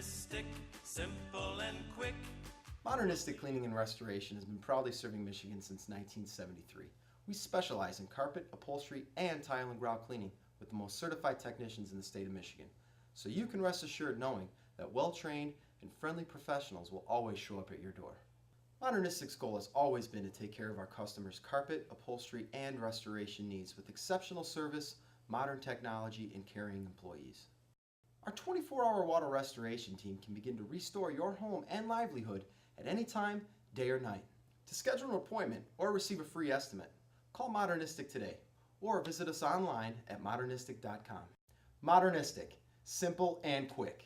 Modernistic, simple and quick. Modernistic Cleaning and Restoration has been proudly serving Michigan since 1973. We specialize in carpet, upholstery, and tile and grout cleaning with the most certified technicians in the state of Michigan. So you can rest assured knowing that well-trained and friendly professionals will always show up at your door. Modernistic's goal has always been to take care of our customers' carpet, upholstery, and restoration needs with exceptional service, modern technology, and caring employees. Our 24-hour water restoration team can begin to restore your home and livelihood at any time, day or night. To schedule an appointment or receive a free estimate, call Modernistic today or visit us online at modernistic.com. Modernistic, simple and quick.